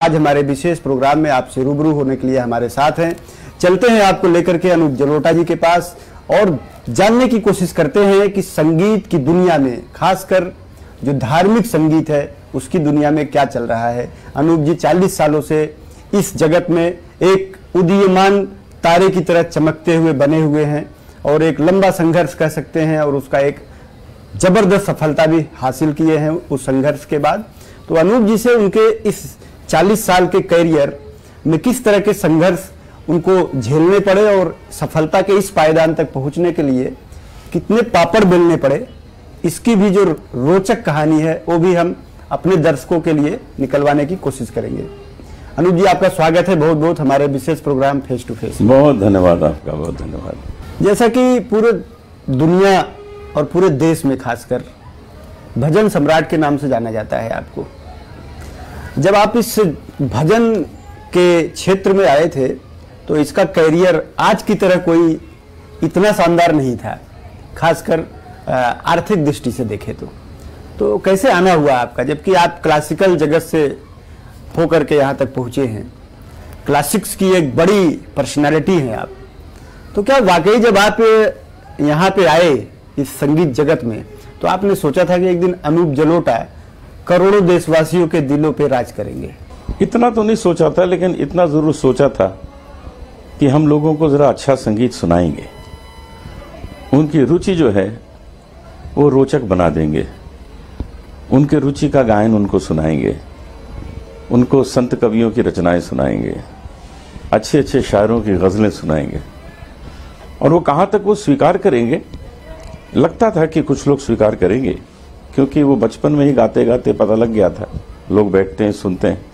आज हमारे विशेष प्रोग्राम में आपसे रूबरू होने के लिए हमारे साथ हैं। चलते हैं आपको लेकर के अनूप जलोटा जी के पास और जानने की कोशिश करते हैं कि संगीत की दुनिया में, खासकर जो धार्मिक संगीत है उसकी दुनिया में क्या चल रहा है। अनूप जी 40 सालों से इस जगत में एक उदीयमान तारे की तरह चमकते हुए बने हुए हैं और एक लंबा संघर्ष कह सकते हैं और उसका एक जबरदस्त सफलता भी हासिल किए हैं उस संघर्ष के बाद। तो अनूप जी से उनके इस 40 साल के करियर में किस तरह के संघर्ष उनको झेलने पड़े और सफलता के इस पायदान तक पहुंचने के लिए कितने पापड़ बेलने पड़े, इसकी भी जो रोचक कहानी है वो भी हम अपने दर्शकों के लिए निकलवाने की कोशिश करेंगे। अनूप जी, आपका स्वागत है बहुत बहुत हमारे विशेष प्रोग्राम फेस टू फेस। बहुत धन्यवाद आपका, बहुत धन्यवाद। जैसा कि पूरे दुनिया और पूरे देश में खासकर भजन सम्राट के नाम से जाना जाता है आपको। जब आप इस भजन के क्षेत्र में आए थे तो इसका करियर आज की तरह कोई इतना शानदार नहीं था, खासकर आर्थिक दृष्टि से देखें तो कैसे आना हुआ आपका, जबकि आप क्लासिकल जगत से होकर के यहाँ तक पहुँचे हैं, क्लासिक्स की एक बड़ी पर्सनालिटी हैं आप। तो क्या वाकई जब आप यहाँ पे आए इस संगीत जगत में तो आपने सोचा था कि एक दिन अनूप जलोटा करोड़ों देशवासियों के दिलों पे राज करेंगे? इतना तो नहीं सोचा था, लेकिन इतना जरूर सोचा था कि हम लोगों को जरा अच्छा संगीत सुनाएंगे, उनकी रुचि जो है वो रोचक बना देंगे, उनके रुचि का गायन उनको सुनाएंगे, उनको संत कवियों की रचनाएं सुनाएंगे, अच्छे अच्छे शायरों की गजलें सुनाएंगे। और वो कहाँ तक वो स्वीकार करेंगे, लगता था कि कुछ लोग स्वीकार करेंगे, क्योंकि वो बचपन में ही गाते गाते पता लग गया था, लोग बैठते हैं सुनते हैं।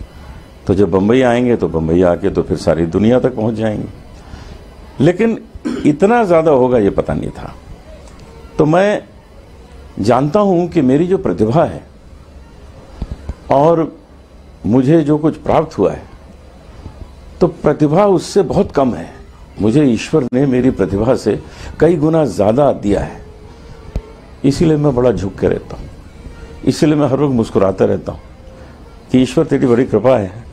तो जब बम्बई आएंगे तो बम्बई आके तो फिर सारी दुनिया तक पहुंच जाएंगे, लेकिन इतना ज़्यादा होगा ये पता नहीं था। तो मैं जानता हूं कि मेरी जो प्रतिभा है और मुझे जो कुछ प्राप्त हुआ है, तो प्रतिभा उससे बहुत कम है। मुझे ईश्वर ने मेरी प्रतिभा से कई गुना ज़्यादा दिया है, इसीलिए मैं बड़ा झुक के रहता हूँ, इसीलिए मैं हर वक्त मुस्कुराता रहता हूँ कि ईश्वर तेरी बड़ी कृपा है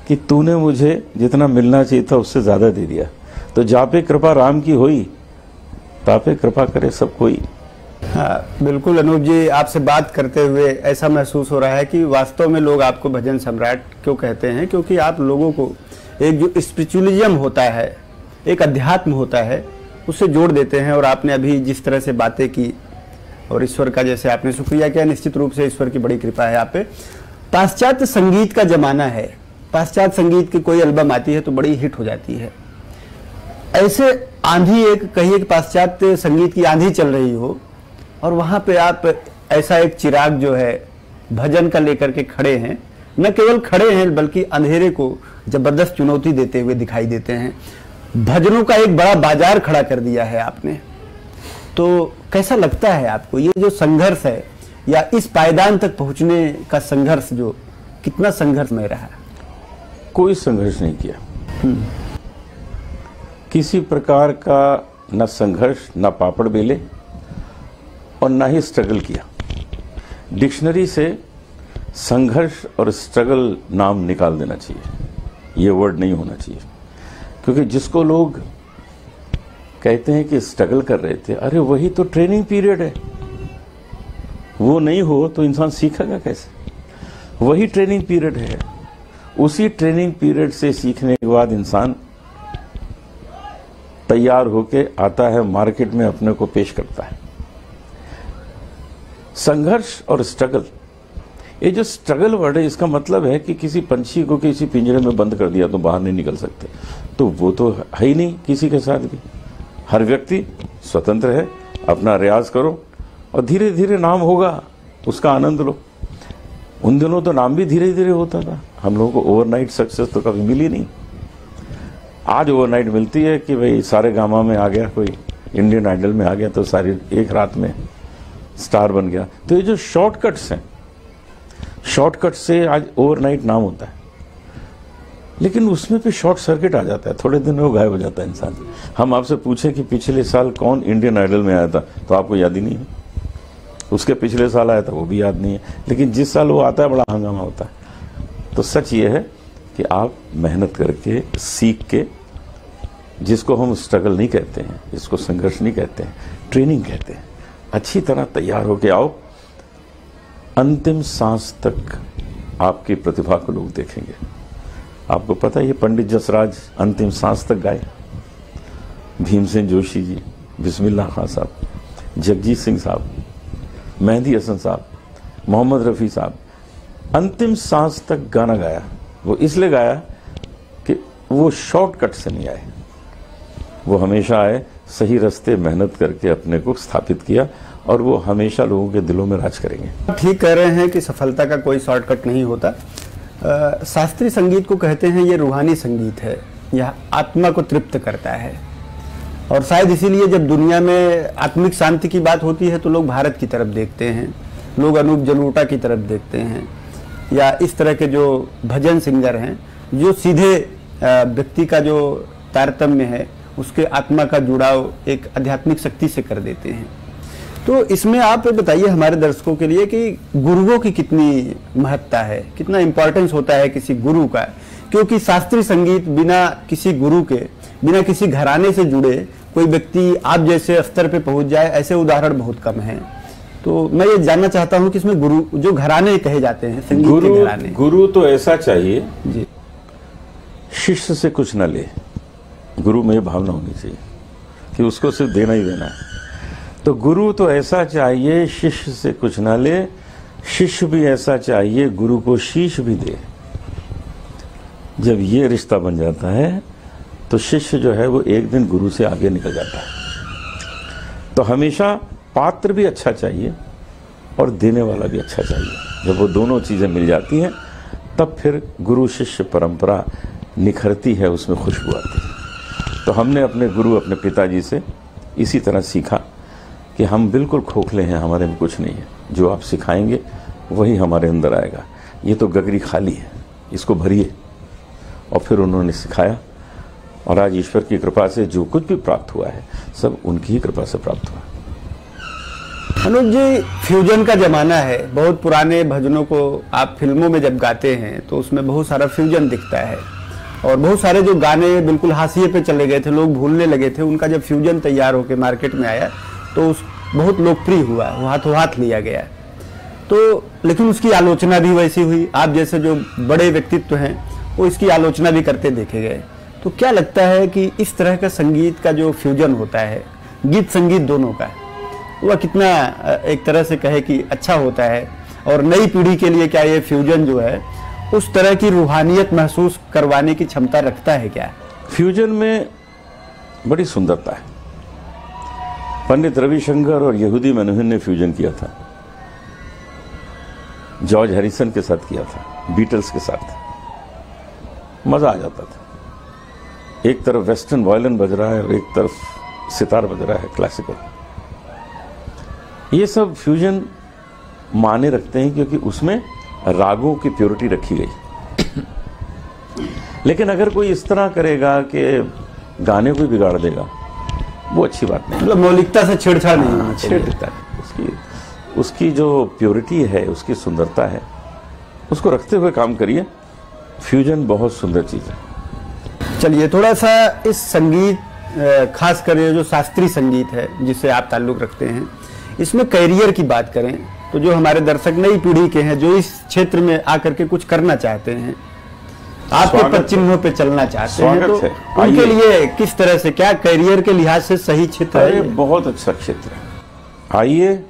कि तूने मुझे जितना मिलना चाहिए था उससे ज़्यादा दे दिया। तो जा पे कृपा राम की होई, तापे कृपा करे सब कोई। हाँ बिल्कुल अनूप जी, आपसे बात करते हुए ऐसा महसूस हो रहा है कि वास्तव में लोग आपको भजन सम्राट क्यों कहते हैं, क्योंकि आप लोगों को एक जो स्पिरिचुअलिज्म होता है, एक अध्यात्म होता है, उससे जोड़ देते हैं। और आपने अभी जिस तरह से बातें की और ईश्वर का जैसे आपने शुक्रिया किया, निश्चित रूप से ईश्वर की बड़ी कृपा है आप पे। पाश्चात्य संगीत का जमाना है, पाश्चात्य संगीत की कोई एल्बम आती है तो बड़ी हिट हो जाती है। ऐसे आंधी, एक कहिए कि पाश्चात्य संगीत की आंधी चल रही हो और वहां पे आप ऐसा एक चिराग जो है भजन का लेकर के खड़े हैं, न केवल खड़े हैं बल्कि अंधेरे को जबरदस्त चुनौती देते हुए दिखाई देते हैं। भजनों का एक बड़ा बाजार खड़ा कर दिया है आपने। तो कैसा लगता है आपको ये जो संघर्ष है, या इस पायदान तक पहुंचने का संघर्ष, जो कितना संघर्षमय रहा? कोई संघर्ष नहीं किया, किसी प्रकार का न संघर्ष, न पापड़ बेले और न ही स्ट्रगल किया। डिक्शनरी से संघर्ष और स्ट्रगल नाम निकाल देना चाहिए, ये वर्ड नहीं होना चाहिए। क्योंकि जिसको लोग कहते हैं कि स्ट्रगल कर रहे थे, अरे वही तो ट्रेनिंग पीरियड है, वो नहीं हो तो इंसान सीखेगा कैसे? वही ट्रेनिंग पीरियड है, उसी ट्रेनिंग पीरियड से सीखने के बाद इंसान तैयार होके आता है, मार्केट में अपने को पेश करता है। संघर्ष और स्ट्रगल, ये जो स्ट्रगल वर्ड है, इसका मतलब है कि किसी पंछी को किसी पिंजरे में बंद कर दिया तो बाहर नहीं निकल सकते, तो वो तो है ही नहीं किसी के साथ भी। हर व्यक्ति स्वतंत्र है, अपना रियाज करो और धीरे धीरे नाम होगा, उसका आनंद लो। उन दिनों तो नाम भी धीरे धीरे होता था, हम लोगों को ओवरनाइट सक्सेस तो कभी मिली नहीं। आज ओवरनाइट मिलती है कि भाई सारे गामा में आ गया, कोई इंडियन आइडल में आ गया तो सारी एक रात में स्टार बन गया। तो ये जो शॉर्टकट्स हैं, शॉर्टकट से आज ओवरनाइट नाम होता है, लेकिन उसमें भी शॉर्ट सर्किट आ जाता है, थोड़े दिन में वो गायब हो जाता है इंसान। हम आपसे पूछें कि पिछले साल कौन इंडियन आइडल में आया था तो आपको याद ही नहीं है, उसके पिछले साल आया था वो भी याद नहीं है, लेकिन जिस साल वो आता है बड़ा हंगामा होता है। तो सच ये है कि आप मेहनत करके, सीख के, जिसको हम स्ट्रगल नहीं कहते हैं, जिसको संघर्ष नहीं कहते हैं, ट्रेनिंग कहते हैं, अच्छी तरह तैयार होके आओ। अंतिम सांस तक आपकी प्रतिभा को लोग देखेंगे। आपको पता है ये पंडित जसराज अंतिम सांस तक गाए, भीमसेन जोशी जी, बिस्मिल्लाह खां साहब, जगजीत सिंह साहब, मेहंदी हसन साहब, मोहम्मद रफ़ी साहब, अंतिम सांस तक गाना गाया। वो इसलिए गाया कि वो शॉर्टकट से नहीं आए, वो हमेशा आए सही रास्ते, मेहनत करके अपने को स्थापित किया, और वो हमेशा लोगों के दिलों में राज करेंगे। ठीक कह रहे हैं कि सफलता का कोई शॉर्टकट नहीं होता। शास्त्रीय संगीत को कहते हैं ये रूहानी संगीत है, यह आत्मा को तृप्त करता है, और शायद इसीलिए जब दुनिया में आत्मिक शांति की बात होती है तो लोग भारत की तरफ देखते हैं, लोग अनूप जलोटा की तरफ देखते हैं, या इस तरह के जो भजन सिंगर हैं जो सीधे व्यक्ति का जो तारतम्य है उसके आत्मा का जुड़ाव एक आध्यात्मिक शक्ति से कर देते हैं। तो इसमें आप बताइए हमारे दर्शकों के लिए कि गुरुओं की कितनी महत्ता है, कितना इम्पोर्टेंस होता है किसी गुरु का, क्योंकि शास्त्रीय संगीत बिना किसी गुरु के, बिना किसी घराने से जुड़े कोई व्यक्ति आप जैसे स्तर पे पहुंच जाए, ऐसे उदाहरण बहुत कम हैं। तो मैं ये जानना चाहता हूं कि इसमें गुरु जो घराने कहे जाते हैं संगीत के घराने, गुरु तो ऐसा चाहिए जी, शिष्य से कुछ ना ले। गुरु में ये भावना होनी चाहिए कि उसको सिर्फ देना ही देना है। तो गुरु तो ऐसा चाहिए शिष्य से कुछ ना ले, शिष्य भी ऐसा चाहिए गुरु को शीश भी दे। जब ये रिश्ता बन जाता है तो शिष्य जो है वो एक दिन गुरु से आगे निकल जाता है। तो हमेशा पात्र भी अच्छा चाहिए और देने वाला भी अच्छा चाहिए। जब वो दोनों चीजें मिल जाती हैं तब फिर गुरु शिष्य परंपरा निखरती है, उसमें खुशबू आती है। तो हमने अपने गुरु, अपने पिताजी से इसी तरह सीखा कि हम बिल्कुल खोखले हैं, हमारे में कुछ नहीं है, जो आप सिखाएंगे वही हमारे अंदर आएगा। ये तो गगरी खाली है, इसको भरिए। और फिर उन्होंने सिखाया, और आज ईश्वर की कृपा से जो कुछ भी प्राप्त हुआ है सब उनकी ही कृपा से प्राप्त हुआ। अनुज जी, फ्यूजन का जमाना है, बहुत पुराने भजनों को आप फिल्मों में जब गाते हैं तो उसमें बहुत सारा फ्यूजन दिखता है, और बहुत सारे जो गाने बिल्कुल हाशिए पे चले गए थे, लोग भूलने लगे थे, उनका जब फ्यूजन तैयार होकर मार्केट में आया तो उस बहुत लोकप्रिय हुआ, वो हाथों हाथ लिया गया। तो लेकिन उसकी आलोचना भी वैसी हुई, आप जैसे जो बड़े व्यक्तित्व हैं वो इसकी आलोचना भी करते देखे गए। तो क्या लगता है कि इस तरह का संगीत का जो फ्यूजन होता है, गीत संगीत दोनों का, वह कितना एक तरह से कहे कि अच्छा होता है, और नई पीढ़ी के लिए क्या ये फ्यूजन जो है उस तरह की रूहानियत महसूस करवाने की क्षमता रखता है क्या? फ्यूजन में बड़ी सुंदरता है। पंडित रविशंकर और यहूदी मेनुहिन ने फ्यूजन किया था, जॉर्ज हैरिसन के साथ किया था, बीटल्स के साथ, मजा आ जाता था। एक तरफ वेस्टर्न वायलिन बज रहा है और एक तरफ सितार बज रहा है क्लासिकल। ये सब फ्यूजन माने रखते हैं क्योंकि उसमें रागों की प्योरिटी रखी गई। लेकिन अगर कोई इस तरह करेगा कि गाने को बिगाड़ देगा, वो अच्छी बात नहीं। मतलब मौलिकता से छेड़छाड़ नहीं होना चाहिए। उसकी जो प्योरिटी है, उसकी सुंदरता है, उसको रखते हुए काम करिए। फ्यूजन बहुत सुंदर चीज है। चलिए थोड़ा सा इस संगीत, खास कर ये जो शास्त्रीय संगीत है जिससे आप ताल्लुक रखते हैं, इसमें कैरियर की बात करें तो जो हमारे दर्शक नई पीढ़ी के हैं जो इस क्षेत्र में आकर के कुछ करना चाहते हैं, आपके पद चिन्हों पे चलना चाहते हैं, तो उनके लिए किस तरह से, क्या कैरियर के लिहाज से सही क्षेत्र है? बहुत अच्छा क्षेत्र है। आइए,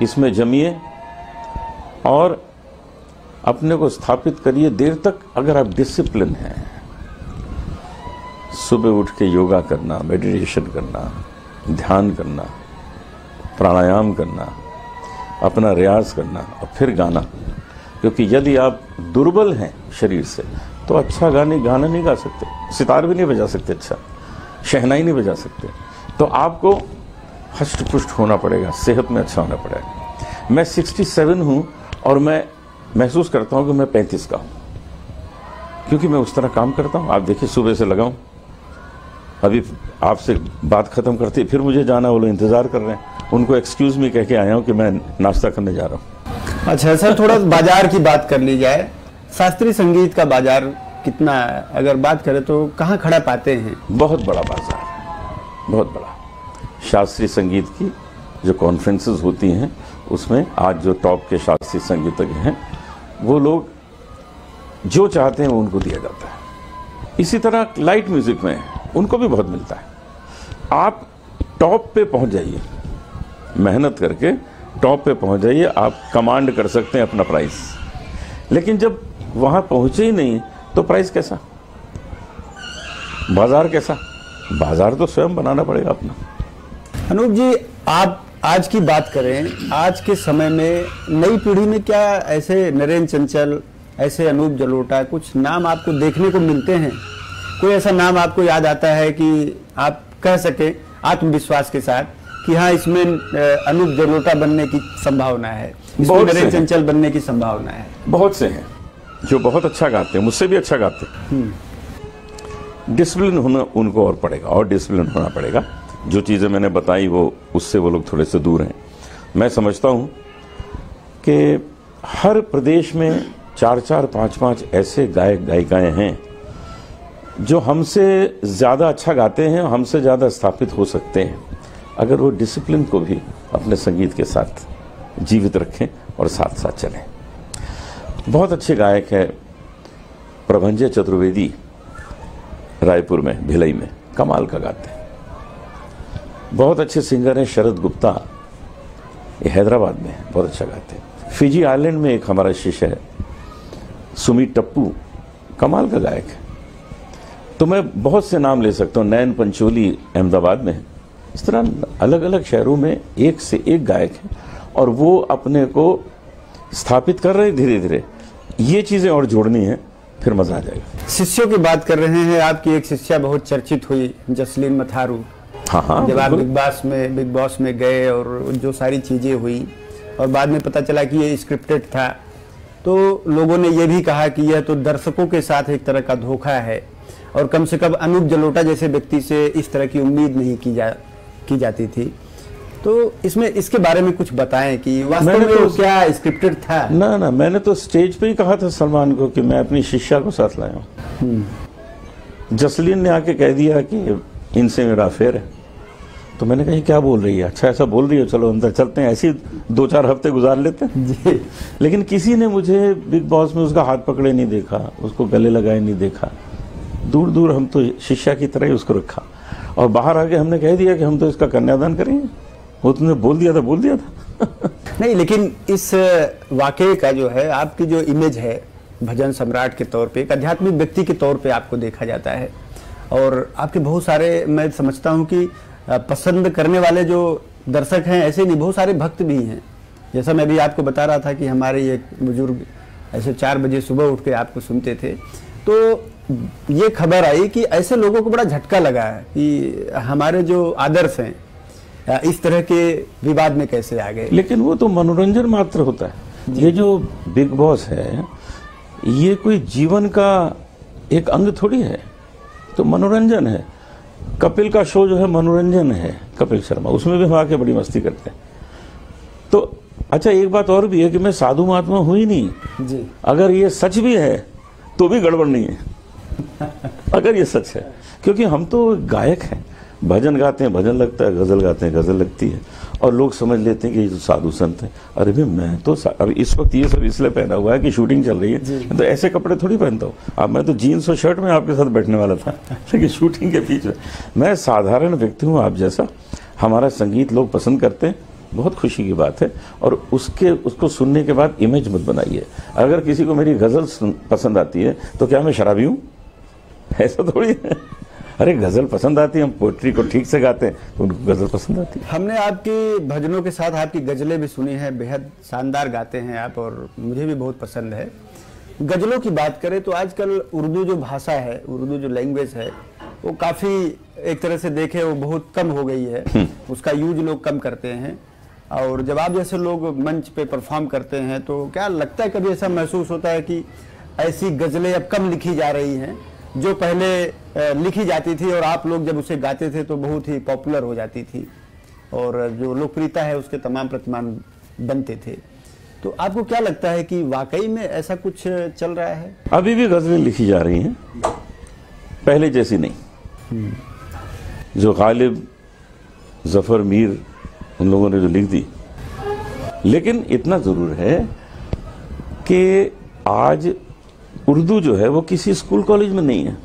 इसमें जमिए और अपने को स्थापित करिए। देर तक अगर आप डिसिप्लिन हैं, सुबह उठ के योगा करना, मेडिटेशन करना, ध्यान करना, प्राणायाम करना, अपना रियाज करना और फिर गाना, क्योंकि यदि आप दुर्बल हैं शरीर से तो अच्छा गाना नहीं गा सकते, सितार भी नहीं बजा सकते, अच्छा शहनाई नहीं बजा सकते। तो आपको हष्ट पुष्ट होना पड़ेगा, सेहत में अच्छा होना पड़ेगा। मैं 67 हूं और मैं महसूस करता हूं कि मैं 35 का हूं, क्योंकि मैं उस तरह काम करता हूं। आप देखिए, सुबह से लगाऊं, अभी आपसे बात खत्म करते फिर मुझे जाना, वो लोग इंतजार कर रहे हैं, उनको एक्सक्यूज मी कह के आया हूं कि मैं नाश्ता करने जा रहा हूं। अच्छा सर, थोड़ा बाजार की बात कर ली जाए। शास्त्रीय संगीत का बाजार कितना, अगर बात करें तो कहाँ खड़ा पाते हैं? बहुत बड़ा बाजार, बहुत बड़ा। शास्त्रीय संगीत की जो कॉन्फ्रेंसेस होती हैं उसमें आज जो टॉप के शास्त्रीय संगीतज्ञ हैं वो लोग जो चाहते हैं वो उनको दिया जाता है। इसी तरह लाइट म्यूजिक में उनको भी बहुत मिलता है। आप टॉप पे पहुंच जाइए, मेहनत करके टॉप पे पहुंच जाइए, आप कमांड कर सकते हैं अपना प्राइस। लेकिन जब वहां पहुंचे ही नहीं तो प्राइस कैसा, बाजार कैसा? बाजार तो स्वयं बनाना पड़ेगा अपना। अनूप जी, आप आज की बात करें, आज के समय में नई पीढ़ी में क्या ऐसे नरेंद्र चंचल, ऐसे अनूप जलोटा, कुछ नाम आपको देखने को मिलते हैं? कोई ऐसा नाम आपको याद आता है कि आप कह सके आत्मविश्वास के साथ कि हाँ, इसमें अनूप जलोटा बनने की संभावना है, इसमें नरेंद्र चंचल बनने की संभावना है? बहुत से हैं जो बहुत अच्छा गाते हैं, मुझसे भी अच्छा गाते हैं। डिसिप्लिन होना उनको और पड़ेगा, और डिसिप्लिन होना पड़ेगा। जो चीज़ें मैंने बताई वो उससे वो लोग थोड़े से दूर हैं। मैं समझता हूँ कि हर प्रदेश में 4-4, 5-5 ऐसे गायक गायिकाएं हैं जो हमसे ज़्यादा अच्छा गाते हैं, हमसे ज़्यादा स्थापित हो सकते हैं अगर वो डिसिप्लिन को भी अपने संगीत के साथ जीवित रखें और साथ साथ चलें। बहुत अच्छे गायक हैं प्रभंजय चतुर्वेदी, रायपुर में, भिलाई में, कमाल का गाते हैं। बहुत अच्छे सिंगर हैं शरद गुप्ता, ये हैदराबाद में बहुत अच्छा गाते हैं। फिजी आइलैंड में एक हमारा शिष्य है सुमित टप्पू, कमाल का गायक है। तो मैं बहुत से नाम ले सकता हूँ, नयन पंचोली अहमदाबाद में। इस तरह अलग अलग शहरों में एक से एक गायक है और वो अपने को स्थापित कर रहे हैं धीरे धीरे। ये चीजें और जोड़नी है, फिर मजा आ जाएगा। शिष्यों की बात कर रहे हैं, आपकी एक शिष्या बहुत चर्चित हुई, जसलीन मथारू। हाँ, जब आप बिग बॉस में गए और जो सारी चीजें हुई और बाद में पता चला कि ये स्क्रिप्टेड था, तो लोगों ने ये भी कहा कि यह तो दर्शकों के साथ एक तरह का धोखा है और कम से कम अनूप जलोटा जैसे व्यक्ति से इस तरह की उम्मीद नहीं की जाती थी। तो इसमें इसके बारे में कुछ बताएं कि वास्तव में तो क्या स्क्रिप्टेड था? ना, मैंने तो स्टेज पे ही कहा था सलमान को कि मैं अपनी शिष्या को साथ लाया हूँ। जसलीन ने आके कह दिया कि इनसे मेरा अफेयर है। तो मैंने कहा क्या बोल रही है? अच्छा ऐसा बोल रही है, चलो अंदर चलते हैं, ऐसे 2-4 हफ्ते गुजार लेते हैं जी। लेकिन किसी ने मुझे बिग बॉस में उसका हाथ पकड़े नहीं देखा, उसको गले लगाए नहीं देखा। दूर दूर हम तो शिष्या की तरह ही उसको रखा और बाहर आके हमने कह दिया कि हम तो इसका कन्यादान करेंगे। वो तुमने बोल दिया था नहीं, लेकिन इस वाकये का जो है, आपकी जो इमेज है भजन सम्राट के तौर पे, एक आध्यात्मिक व्यक्ति के तौर पे आपको देखा जाता है और आपके बहुत सारे, मैं समझता हूँ कि पसंद करने वाले जो दर्शक हैं ऐसे नहीं, बहुत सारे भक्त भी हैं। जैसा मैं भी आपको बता रहा था कि हमारे एक बुजुर्ग ऐसे 4 बजे सुबह उठ के आपको सुनते थे, तो ये खबर आई कि ऐसे लोगों को बड़ा झटका लगा है कि हमारे जो आदर्श हैं इस तरह के विवाद में कैसे आ गए। लेकिन वो तो मनोरंजन मात्र होता है। ये जो बिग बॉस है ये कोई जीवन का एक अंग थोड़ी है, तो मनोरंजन है। कपिल का शो जो है मनोरंजन है, कपिल शर्मा, उसमें भी हम आके बड़ी मस्ती करते हैं। तो अच्छा, एक बात और भी है कि मैं साधु महात्मा हूं ही नहीं जी। अगर ये सच भी है तो भी गड़बड़ नहीं है अगर ये सच है, क्योंकि हम तो गायक हैं, भजन गाते हैं भजन लगता है, गजल गाते हैं गजल लगती है, और लोग समझ लेते हैं कि ये तो साधु संत है। अरे भाई मैं तो अब इस वक्त ये सब इसलिए पहना हुआ है कि शूटिंग चल रही है, तो ऐसे कपड़े थोड़ी पहनता हूँ। अब मैं तो जीन्स और शर्ट में आपके साथ बैठने वाला था लेकिन शूटिंग के बीच में मैं साधारण व्यक्ति हूँ आप जैसा। हमारा संगीत लोग पसंद करते हैं, बहुत खुशी की बात है। और उसको सुनने के बाद इमेज मत बनाइए। अगर किसी को मेरी गजल पसंद आती है तो क्या मैं शराबी हूँ? ऐसा थोड़ी है। अरे गजल पसंद आती है, हम पोएट्री को ठीक से गाते हैं तो उनको गजल पसंद आती है। हमने आपके भजनों के साथ आपकी गजलें भी सुनी हैं, बेहद शानदार गाते हैं आप और मुझे भी बहुत पसंद है। गजलों की बात करें तो आजकल उर्दू जो भाषा है, उर्दू जो लैंग्वेज है, वो काफ़ी एक तरह से देखे वो बहुत कम हो गई है, उसका यूज लोग कम करते हैं। और जब आप जैसे लोग मंच पे परफॉर्म करते हैं तो क्या लगता है, कभी ऐसा महसूस होता है कि ऐसी गजलें अब कम लिखी जा रही हैं जो पहले लिखी जाती थी और आप लोग जब उसे गाते थे तो बहुत ही पॉपुलर हो जाती थी और जो लोकप्रियता है उसके तमाम प्रतिमान बनते थे? तो आपको क्या लगता है कि वाकई में ऐसा कुछ चल रहा है? अभी भी गजलें लिखी जा रही हैं, पहले जैसी नहीं। जो गालिब, जफर, मीर, उन लोगों ने जो लिख दी, लेकिन इतना जरूर है कि आज उर्दू जो है वो किसी स्कूल कॉलेज में नहीं है।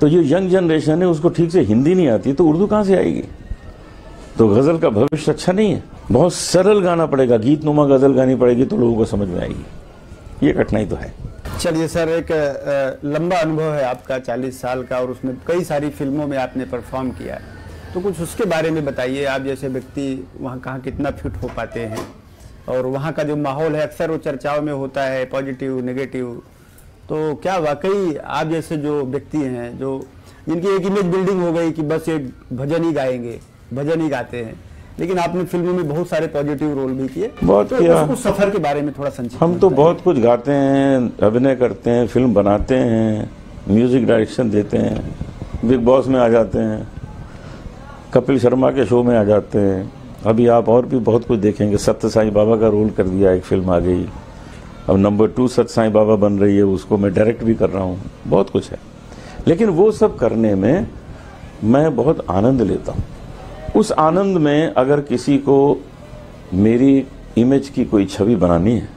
तो जो यंग जनरेशन है उसको ठीक से हिंदी नहीं आती, तो उर्दू कहां से आएगी? तो गजल का भविष्य अच्छा नहीं है। बहुत सरल गाना पड़ेगा, गीत नुमा गजल गानी पड़ेगी तो लोगों को समझ में आएगी। ये कठिनाई तो है। चलिए सर, एक लंबा अनुभव है आपका 40 साल का, और उसमें कई सारी फिल्मों में आपने परफॉर्म किया है, तो कुछ उसके बारे में बताइए। आप जैसे व्यक्ति वहाँ कहाँ कितना फिट हो पाते हैं, और वहाँ का जो माहौल है अक्सर वो चर्चाओं में होता है, पॉजिटिव नेगेटिव, तो क्या वाकई आप जैसे जो व्यक्ति हैं, जो जिनकी एक इमेज बिल्डिंग हो गई कि बस एक भजन ही गाएंगे, भजन ही गाते हैं, लेकिन आपने फिल्मों में बहुत सारे पॉजिटिव रोल भी किए, बहुत तो किया। उस सफर के बारे में थोड़ा संक्षिप्त हम तो बहुत कुछ गाते हैं, अभिनय करते हैं, फिल्म बनाते हैं, म्यूजिक डायरेक्शन देते हैं, बिग बॉस में आ जाते हैं, कपिल शर्मा के शो में आ जाते हैं। अभी आप और भी बहुत कुछ देखेंगे। सत्य साईं बाबा का रोल कर दिया, एक फिल्म आ गई। अब नंबर 2 सत्य साईं बाबा बन रही है, उसको मैं डायरेक्ट भी कर रहा हूँ। बहुत कुछ है, लेकिन वो सब करने में मैं बहुत आनंद लेता हूँ। उस आनंद में अगर किसी को मेरी इमेज की कोई छवि बनानी है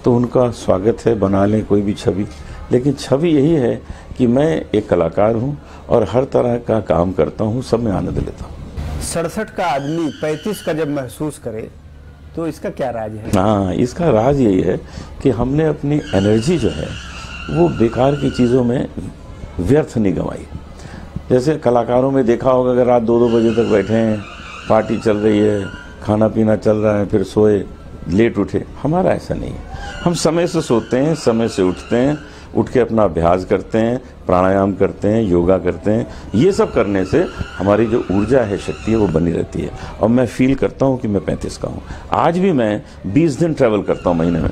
तो उनका स्वागत है, बना लें कोई भी छवि। लेकिन छवि यही है कि मैं एक कलाकार हूँ और हर तरह का काम करता हूँ, सब में आनंद लेता हूँ। 67 का आदमी 35 का जब महसूस करे तो इसका क्या राज है? हाँ, इसका राज यही है कि हमने अपनी एनर्जी जो है वो बेकार की चीज़ों में व्यर्थ नहीं गंवाई। जैसे कलाकारों में देखा होगा, अगर रात 2-2 बजे तक बैठे हैं, पार्टी चल रही है, खाना पीना चल रहा है, फिर सोए, लेट उठे। हमारा ऐसा नहीं है। हम समय से सोते हैं, समय से उठते हैं, उठ के अपना अभ्यास करते हैं, प्राणायाम करते हैं, योगा करते हैं। ये सब करने से हमारी जो ऊर्जा है, शक्ति है, वो बनी रहती है। और मैं फील करता हूँ कि मैं 35 का हूँ। आज भी मैं 20 दिन ट्रैवल करता हूँ महीने में,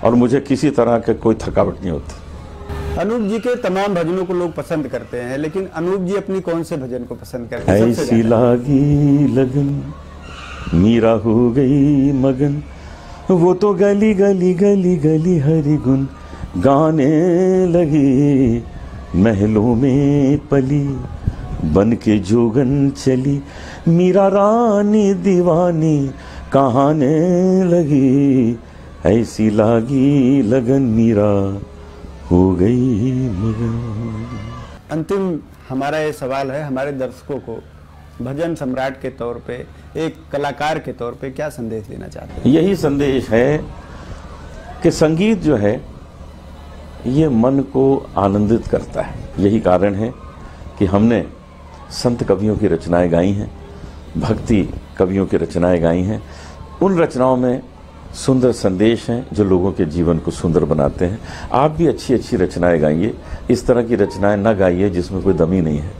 और मुझे किसी तरह का कोई थकावट नहीं होती। अनूप जी के तमाम भजनों को लोग पसंद करते हैं, लेकिन अनूप जी अपनी कौन से भजन को पसंद करते हैं? ऐसी लागी लगन, मीरा हो गई मगन, वो तो गली गली गली गली हरि गुन गाने लगी, महलों में पली बन के जोगन चली, मीरा रानी दीवानी कहाने लगी, ऐसी लागी लगन मीरा हो गई मगन। अंतिम हमारा ये सवाल है, हमारे दर्शकों को भजन सम्राट के तौर पे, एक कलाकार के तौर पे क्या संदेश देना चाहते हैं? यही संदेश है कि संगीत जो है ये मन को आनंदित करता है। यही कारण है कि हमने संत कवियों की रचनाएं गाई हैं, भक्ति कवियों की रचनाएं गाई हैं। उन रचनाओं में सुंदर संदेश हैं जो लोगों के जीवन को सुंदर बनाते हैं। आप भी अच्छी अच्छी रचनाएं गाइए, इस तरह की रचनाएं न गाइए जिसमें कोई दमी नहीं है,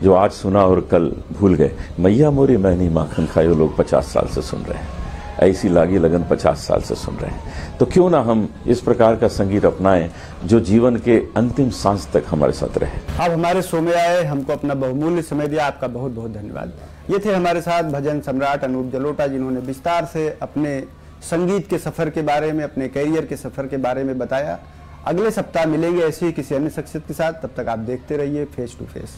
जो आज सुना और कल भूल गए। मैया मोरी मैनी माखन खायो लोग 50 साल से सुन रहे हैं, ऐसी लागी लगन 50 साल से सुन रहे हैं। तो क्यों ना हम इस प्रकार का संगीत अपनाएं जो जीवन के अंतिम सांस तक हमारे साथ रहे। आप हमारे शो में आए, हमको अपना बहुमूल्य समय दिया, आपका बहुत बहुत धन्यवाद। ये थे हमारे साथ भजन सम्राट अनूप जलोटा, जिन्होंने विस्तार से अपने संगीत के सफर के बारे में, अपने कैरियर के सफर के बारे में बताया। अगले सप्ताह मिलेंगे ऐसे ही किसी अन्य शख्सियत के साथ। तब तक आप देखते रहिए फेस टू फेस।